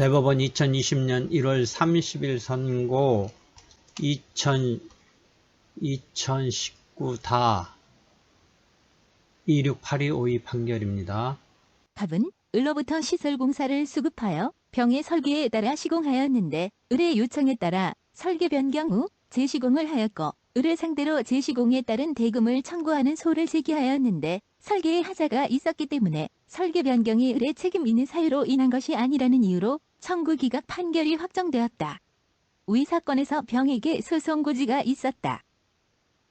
대법원 2020년 1월 30일 선고 2019 다 26825 판결입니다. 갑은 을로부터 시설공사를 수급하여 병의 설계에 따라 시공하였는데 을의 요청에 따라 설계 변경 후 재시공을 하였고 을을 상대로 재시공에 따른 대금을 청구하는 소를 제기하였는데 설계에 하자가 있었기 때문에 설계 변경이 을의 책임 있는 사유로 인한 것이 아니라는 이유로 청구 기각 판결이 확정되었다. 위 사건에서 병에게 소송 고지가 있었다.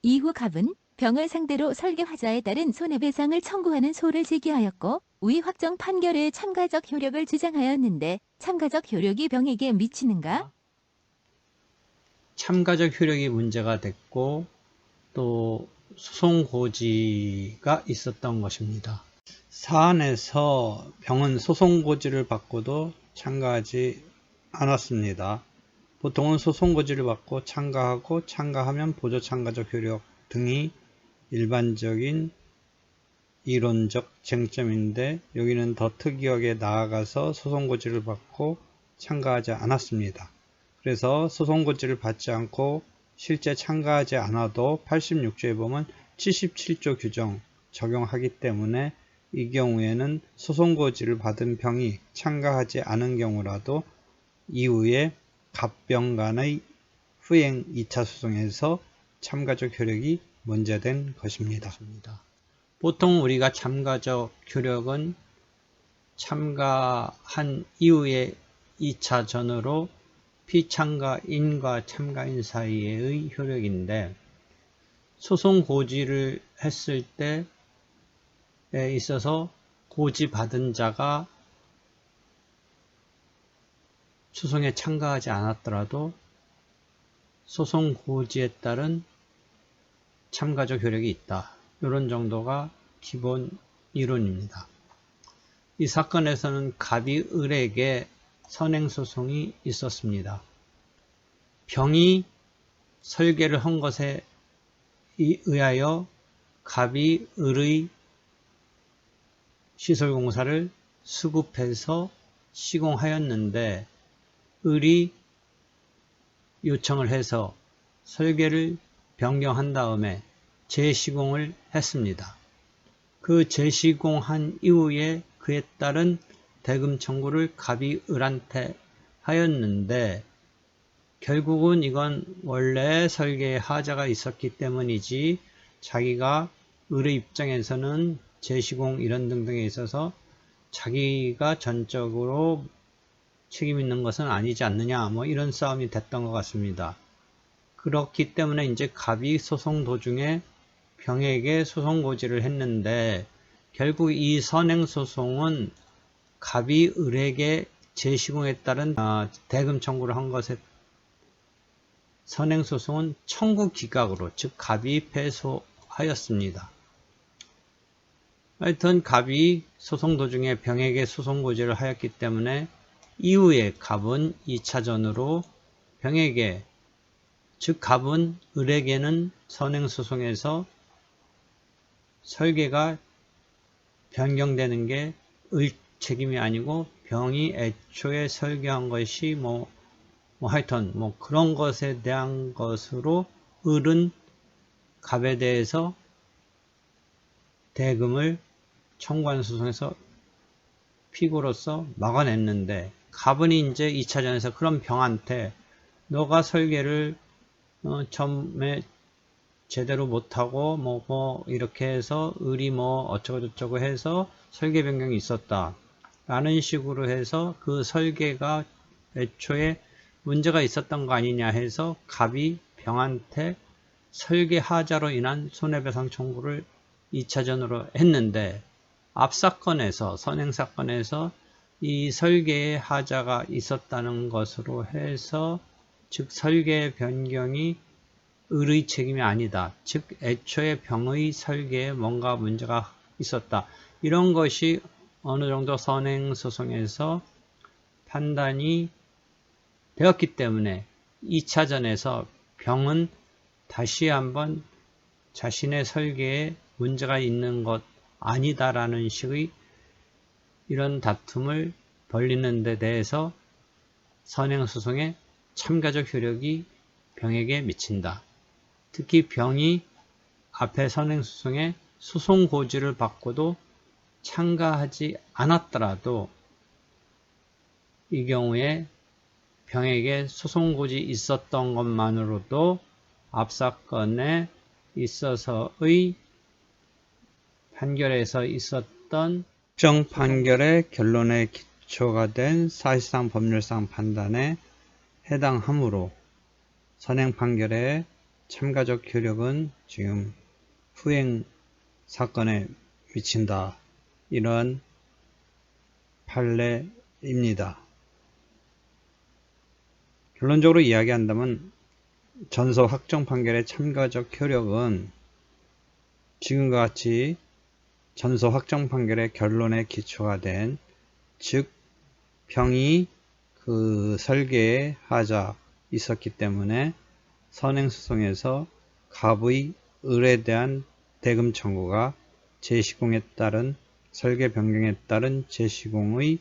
이후 갑은 병을 상대로 설계 하자에 따른 손해배상을 청구하는 소를 제기하였고 위 확정 판결에 참가적 효력을 주장하였는데 참가적 효력이 병에게 미치는가? 참가적 효력이 문제가 됐고 또 소송 고지가 있었던 것입니다. 사안에서 병은 소송 고지를 받고도 참가하지 않았습니다. 보통은 소송 고지를 받고 참가하고 참가하면 보조 참가적 효력 등이 일반적인 이론적 쟁점인데 여기는 더 특이하게 나아가서 소송 고지를 받고 참가하지 않았습니다. 그래서 소송 고지를 받지 않고 실제 참가하지 않아도 86조에 보면 77조 규정 적용하기 때문에 이 경우에는 소송 고지를 받은 병이 참가하지 않은 경우라도 이후에 갑병 간의 후행 2차 소송에서 참가적 효력이 문제된 것입니다. 보통 우리가 참가적 효력은 참가한 이후에 2차 전으로 피참가인과 참가인 사이의 효력인데 소송 고지를 했을 때에 있어서 고지받은 자가 소송에 참가하지 않았더라도 소송 고지에 따른 참가적 효력이 있다. 이런 정도가 기본 이론입니다. 이 사건에서는 갑이 을에게 선행소송이 있었습니다. 병이 설계를 한 것에 의하여 갑이 을의 시설공사를 수급해서 시공하였는데 을이 요청을 해서 설계를 변경한 다음에 재시공을 했습니다. 그 재시공한 이후에 그에 따른 대금 청구를 갑이 을한테 하였는데 결국은 이건 원래 설계에 하자가 있었기 때문이지 자기가 을의 입장에서는 재시공 이런 등등에 있어서 자기가 전적으로 책임 있는 것은 아니지 않느냐 뭐 이런 싸움이 됐던 것 같습니다. 그렇기 때문에 이제 갑이 소송 도중에 병에게 소송 고지를 했는데 결국 이 선행소송은 갑이 을에게 재시공에 따른 대금 청구를 한 것에 선행소송은 청구 기각으로 즉 갑이 패소하였습니다. 하여튼 갑이 소송 도중에 병에게 소송 고지를 하였기 때문에 이후에 갑은 2차전으로 병에게 즉 갑은 을에게는 선행소송에서 설계가 변경되는 게 을 책임이 아니고 병이 애초에 설계한 것이 하여튼 그런 것에 대한 것으로 을은 갑에 대해서 대금을 청구하는 소송에서 피고로서 막아냈는데 갑은 이제 2차전에서 그런 병한테 너가 설계를 처음에 제대로 못하고 이렇게 해서 을이 어쩌고저쩌고 해서 설계 변경이 있었다 라는 식으로 해서 그 설계가 애초에 문제가 있었던 거 아니냐 해서 갑이 병한테 설계 하자로 인한 손해배상 청구를 2차전으로 했는데 앞 사건에서 선행사건에서 이 설계에 하자가 있었다는 것으로 해서 즉 설계 변경이 을의 책임이 아니다. 즉 애초에 병의 설계에 뭔가 문제가 있었다. 이런 것이 어느 정도 선행소송에서 판단이 되었기 때문에 2차전에서 병은 다시 한번 자신의 설계에 문제가 있는 것 아니다라는 식의 이런 다툼을 벌리는 데 대해서 선행소송의 참가적 효력이 병에게 미친다. 특히 병이 앞에 선행소송에 소송고지를 받고도 참가하지 않았더라도 이 경우에 병에게 소송고지 있었던 것만으로도 앞사건에 있어서의 판결에서 있었던 특정 판결의 결론에 기초가 된 사실상 법률상 판단에 해당하므로 선행 판결의 참가적 효력은 지금 후행 사건에 미친다. 이런 판례입니다. 결론적으로 이야기한다면 전서 확정 판결의 참가적 효력은 지금과 같이 전서 확정 판결의 결론에 기초가 된, 즉 병이 그 설계에 하자 있었기 때문에 선행소송에서 갑의 을에 대한 대금 청구가 재시공에 따른 설계 변경에 따른 재시공의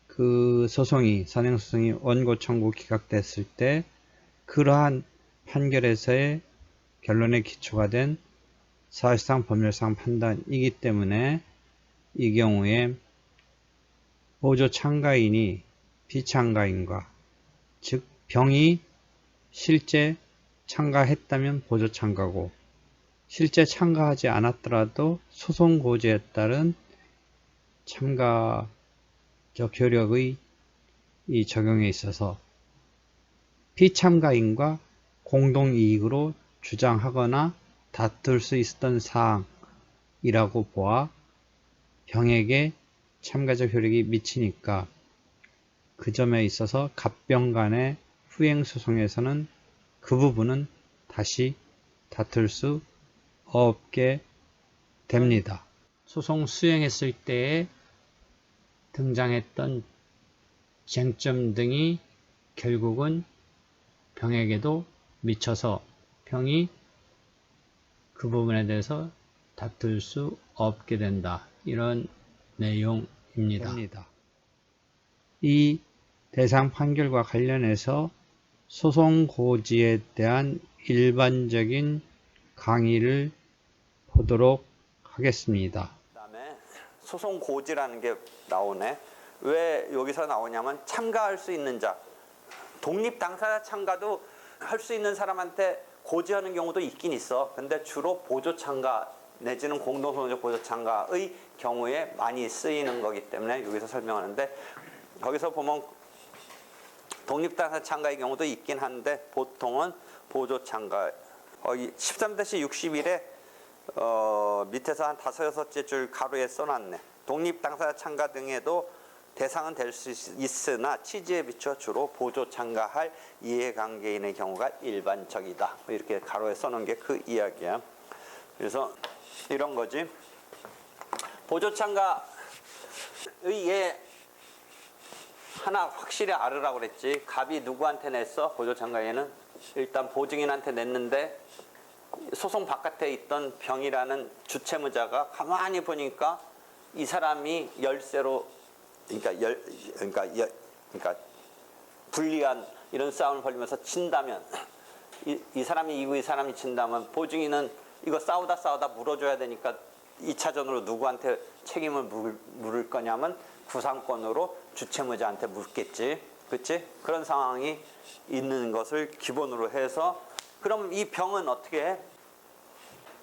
그 소송이 선행소송이 원고 청구 기각됐을 때 그러한 판결에서의 결론에 기초가 된 사실상 법률상 판단이기 때문에 이 경우에 보조 참가인이 비참가인과, 즉 병이 실제 참가했다면 보조 참가고 실제 참가하지 않았더라도 소송 고지에 따른 참가적 효력의 이 적용에 있어서 비참가인과 공동이익으로 주장하거나 다툴 수 있었던 사항이라고 보아 병에게 참가적 효력이 미치니까 그 점에 있어서 갑병 간의 후행소송에서는 그 부분은 다시 다툴 수 없게 됩니다. 소송 수행했을 때에 등장했던 쟁점 등이 결국은 병에게도 미쳐서 병이 그 부분에 대해서 다툴 수 없게 된다. 이런 내용입니다. 이 대상 판결과 관련해서 소송 고지에 대한 일반적인 강의를 보도록 하겠습니다. 그다음에 소송 고지라는 게 나오네. 왜 여기서 나오냐면 참가할 수 있는 자, 독립 당사자 참가도 할 수 있는 사람한테 고지하는 경우도 있긴 있어. 근데 주로 보조 참가 내지는 공동소송적 보조 참가의 경우에 많이 쓰이는 거기 때문에 여기서 설명하는데, 거기서 보면 독립 당사자 참가의 경우도 있긴 한데 보통은 보조 참가. 13-61에 밑에서 한 5-6째 줄 가로에 써놨네. 독립 당사자 참가 등에도 대상은 될 수 있으나 취지에 비춰 주로 보조 참가할 이해관계인의 경우가 일반적이다. 이렇게 가로에 써놓은 게 그 이야기야. 그래서 이런 거지. 보조 참가의 예 하나 확실히 알으라고 그랬지. 갑이 누구한테 냈어? 보조 참가에는 일단 보증인한테 냈는데 소송 바깥에 있던 병이라는 주채무자가 가만히 보니까 이 사람이 열세로 그러니까 불리한 이런 싸움을 벌이면서 진다면, 이 사람이 이기고 이 사람이 진다면 보증인은 이거 싸우다 물어줘야 되니까 2차전으로 누구한테 책임을 물을 거냐면 구상권으로 주채무자한테 묻겠지. 그렇지? 그런 상황이 있는 것을 기본으로 해서, 그럼 이 병은 어떻게 해?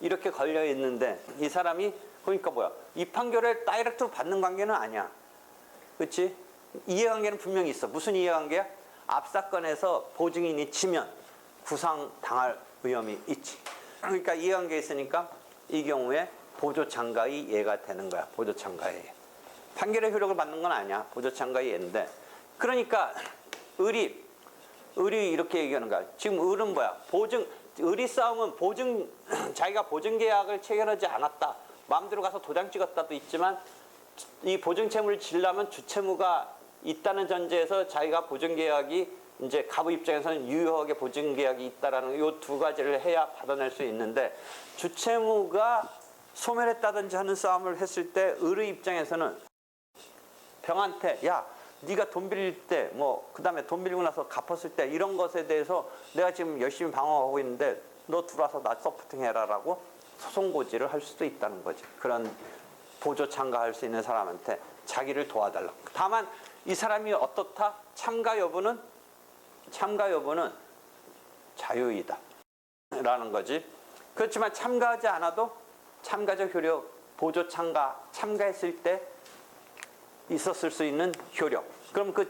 이렇게 걸려 있는데 이 사람이, 그러니까 뭐야? 이 판결을 다이렉트로 받는 관계는 아니야. 그렇지? 이해관계는 분명히 있어. 무슨 이해관계야? 앞사건에서 보증인이 지면 구상당할 위험이 있지. 그러니까 이해관계 있으니까 이 경우에 보조참가의 예가 되는 거야. 보조참가의 예. 판결의 효력을 받는 건 아니야. 보조참가의 예인데, 그러니까 을이 이렇게 얘기하는 거야. 지금 을은 뭐야? 을이 싸움은 자기가 보증계약을 체결하지 않았다, 마음대로 가서 도장 찍었다도 있지만, 이 보증채무를 지려면 주채무가 있다는 전제에서 자기가 보증계약이 이제 갑의 입장에서는 유효하게 보증계약이 있다라는 이 두 가지를 해야 받아낼 수 있는데, 주채무가 소멸했다든지 하는 싸움을 했을 때 을의 입장에서는 병한테 야, 네가 돈 빌릴 때, 뭐 그다음에 돈 빌리고 나서 갚았을 때 이런 것에 대해서 내가 지금 열심히 방어하고 있는데 너 들어와서 나 서포팅 해라라고 소송 고지를 할 수도 있다는 거지. 그런 보조 참가할 수 있는 사람한테 자기를 도와달라. 다만 이 사람이 어떻다? 참가 여부는 자유이다 라는 거지. 그렇지만 참가하지 않아도 참가적 효력, 보조 참가했을 때 있었을 수 있는 효력. 그럼 그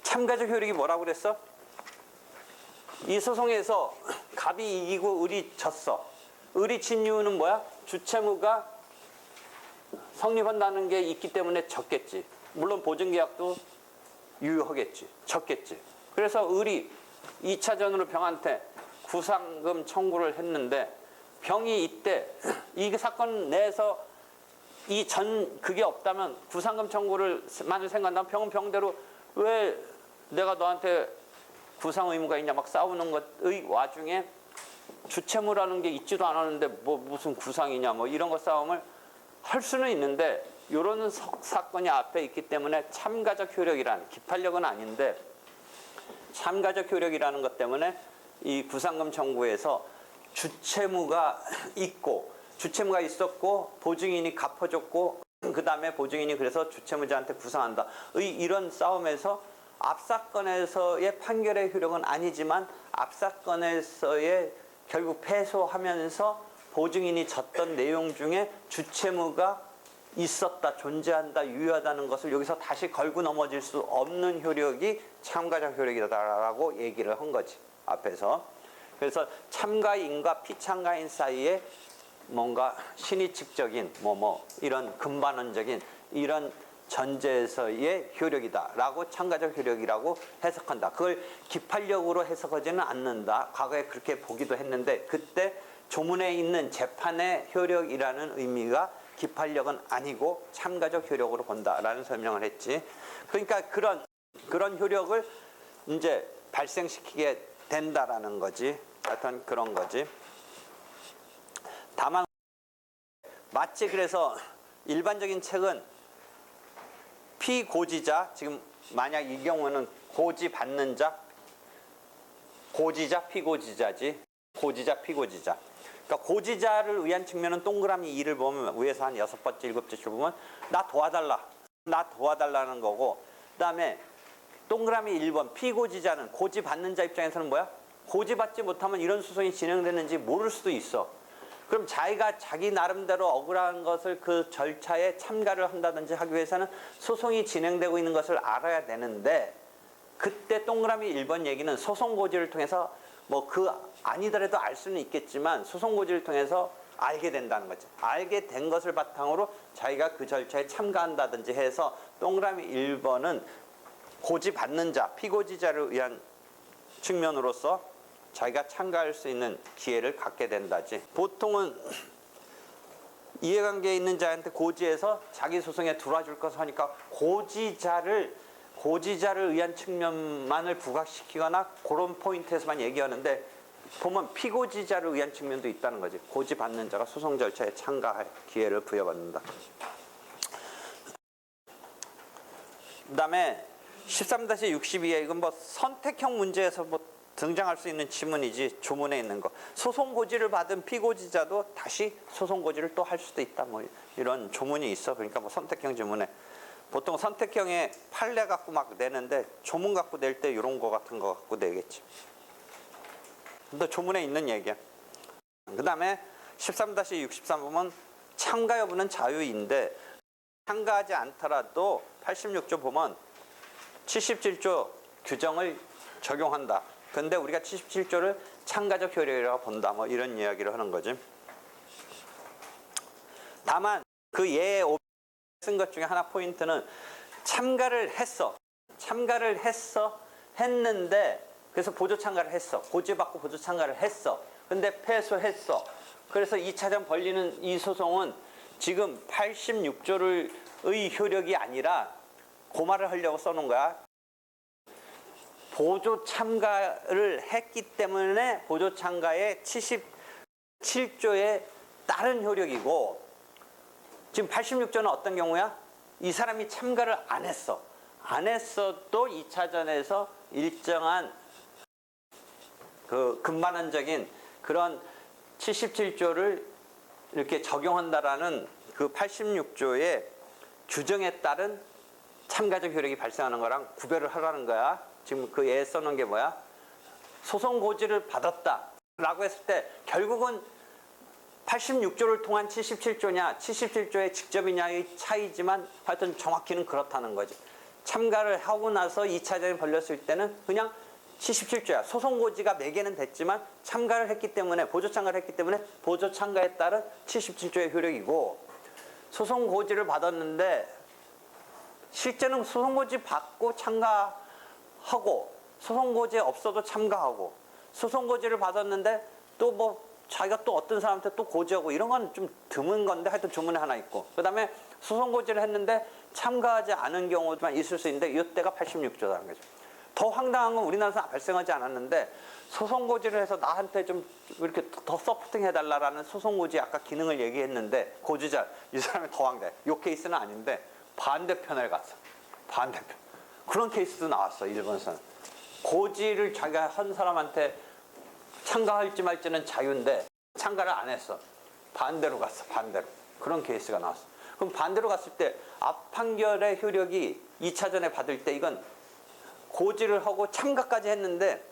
참가적 효력이 뭐라고 그랬어? 이 소송에서 갑이 이기고 을이 졌어. 을이 진 이유는 뭐야? 주채무가 성립한다는 게 있기 때문에 졌겠지. 물론 보증계약도 유효하겠지. 졌겠지. 그래서 을이 2차전으로 병한테 구상금 청구를 했는데 병이 이때 이 사건 내에서 그게 없다면 구상금 청구를 만일 생각한다면 병은 병대로 왜 내가 너한테 구상 의무가 있냐 막 싸우는 것의 와중에 주채무라는 게 있지도 않았는데 뭐 무슨 구상이냐 뭐 이런 거 싸움을 할 수는 있는데 이런 사건이 앞에 있기 때문에 참가적 효력이란 기판력은 아닌데 참가적 효력이라는 것 때문에 이 구상금 청구에서 주채무가 있었고 보증인이 갚아줬고 그 다음에 보증인이 그래서 주채무자한테 구상한다. 이런 싸움에서 앞사건에서의 판결의 효력은 아니지만 앞사건에서의 결국 패소하면서 보증인이 졌던 내용 중에 주채무가 있었다, 존재한다, 유효하다는 것을 여기서 다시 걸고 넘어질 수 없는 효력이 참가적 효력이다라고 얘기를 한 거지, 앞에서. 그래서 참가인과 피참가인 사이에 뭔가 신의측적인 이런 근반원적인 이런 전제에서의 효력이다라고 참가적 효력이라고 해석한다. 그걸 기판력으로 해석하지는 않는다. 과거에 그렇게 보기도 했는데 그때 조문에 있는 재판의 효력이라는 의미가 기판력은 아니고 참가적 효력으로 본다라는 설명을 했지. 그러니까 그런 효력을 이제 발생시키게 된다라는 거지. 하여튼 그런 거지. 다만 마치 그래서 일반적인 책은 피고지자, 지금 만약 이 경우는 고지 받는 자, 고지자, 피고지자지. 고지자, 피고지자. 그러니까 고지자를 위한 측면은 동그라미 2를 보면 위에서 한 6번째, 7번째 줄 보면 나 도와달라는 거고, 그 다음에 동그라미 1번 피고지자는 고지 받는 자 입장에서는 뭐야? 고지 받지 못하면 이런 소송이 진행되는지 모를 수도 있어. 그럼 자기가 자기 나름대로 억울한 것을 그 절차에 참가를 한다든지 하기 위해서는 소송이 진행되고 있는 것을 알아야 되는데, 그때 동그라미 1번 얘기는 소송 고지를 통해서 아니더라도 알 수는 있겠지만 소송 고지를 통해서 알게 된다는 거지. 알게 된 것을 바탕으로 자기가 그 절차에 참가한다든지 해서 동그라미 1번은 고지 받는 자, 피고지자를 위한 측면으로서 자기가 참가할 수 있는 기회를 갖게 된다지. 보통은 이해관계에 있는 자한테 고지해서 자기 소송에 들어와줄 것을 하니까 고지자를 위한 측면만을 부각시키거나 그런 포인트에서만 얘기하는데, 보면 피고지자를 위한 측면도 있다는 거지. 고지 받는 자가 소송 절차에 참가할 기회를 부여받는다. 그 다음에 13-62에 이건 선택형 문제에서 등장할 수 있는 지문이지, 조문에 있는 거. 소송 고지를 받은 피고지자도 다시 소송 고지를 또 할 수도 있다. 이런 조문이 있어. 그러니까 선택형 지문에 보통 선택형에 판례 갖고 막 내는데 조문 갖고 낼 때 이런 거 같은 거 갖고 내겠지. 근데 조문에 있는 얘기야. 그 다음에 13-63 보면 참가 여부는 자유인데 참가하지 않더라도 86조 보면 77조 규정을 적용한다. 근데 우리가 77조를 참가적 효력이라고 본다. 이런 이야기를 하는 거지. 다만 그 예에 쓴 것 중에 하나 포인트는 참가를 했는데 그래서 보조 참가를 했어. 고지받고 보조 참가를 했어. 근데 패소했어. 그래서 2차전 벌리는 이 소송은 지금 86조의 효력이 아니라 고말을 하려고 써놓은 거야. 보조 참가를 했기 때문에 보조 참가의 77조에 따른 효력이고, 지금 86조는 어떤 경우야? 이 사람이 참가를 안 했어. 안 했어도 2차전에서 일정한 그 근반환적인 그런 77조를 이렇게 적용한다라는 그 86조의 규정에 따른 참가적 효력이 발생하는 거랑 구별을 하라는 거야. 지금 그 예에 써놓은 게 뭐야? 소송 고지를 받았다라고 했을 때 결국은 86조를 통한 77조냐 77조의 직접이냐의 차이지만 하여튼 정확히는 그렇다는 거지. 참가를 하고 나서 2차전이 벌렸을 때는 그냥 77조야. 소송 고지가 4개는 됐지만 참가를 했기 때문에 보조 참가를 했기 때문에 보조 참가에 따른 77조의 효력이고, 소송 고지를 받았는데 실제는 소송 고지 받고 참가하고 소송 고지 없어도 참가하고 소송 고지를 받았는데 또 뭐 자기가 또 어떤 사람한테 또 고지하고 이런 건 좀 드문 건데 하여튼 조문에 하나 있고, 그 다음에 소송 고지를 했는데 참가하지 않은 경우만 있을 수 있는데 이때가 86조라는 거죠. 더 황당한 건 우리나라에서 발생하지 않았는데 소송 고지를 해서 나한테 좀 이렇게 더 서포팅 해달라라는 소송 고지 아까 기능을 얘기했는데 고지자 이 사람이 더 황당해. 이 케이스는 아닌데 반대편을 갔어. 반대편. 그런 케이스도 나왔어. 일본에서는. 고지를 자기가 한 사람한테 참가할지 말지는 자유인데 참가를 안 했어. 반대로 갔어. 반대로. 그런 케이스가 나왔어. 그럼 반대로 갔을 때 앞 판결의 효력이 2차전에 받을 때 이건 고지를 하고 참가까지 했는데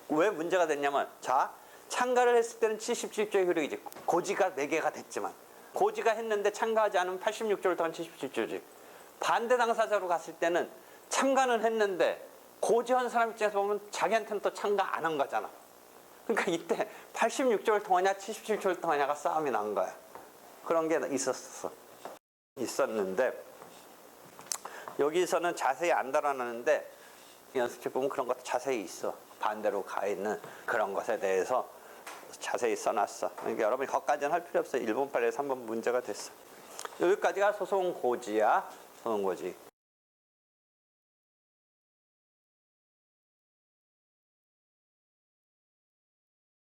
왜 문제가 됐냐면, 자, 참가를 했을 때는 77조의 효력이지. 고지가 4개가 됐지만 고지가 했는데 참가하지 않으면 86조를 더한 77조지. 반대 당사자로 갔을 때는 참가는 했는데 고지한 사람 입장에서 보면 자기한테는 또 참가 안 한 거잖아. 그러니까 이때 86조를 통하냐 77조를 통하냐가 싸움이 난 거야. 그런 게 있었는데 여기서는 자세히 안 다뤄놨는데 연습책 보면 그런 것도 자세히 있어. 반대로 가 있는 그런 것에 대해서 자세히 써놨어. 그러니까 여러분이 거기까지는 할 필요 없어. 1번, 8에 3번 문제가 됐어. 여기까지가 소송 고지야. 소송 고지.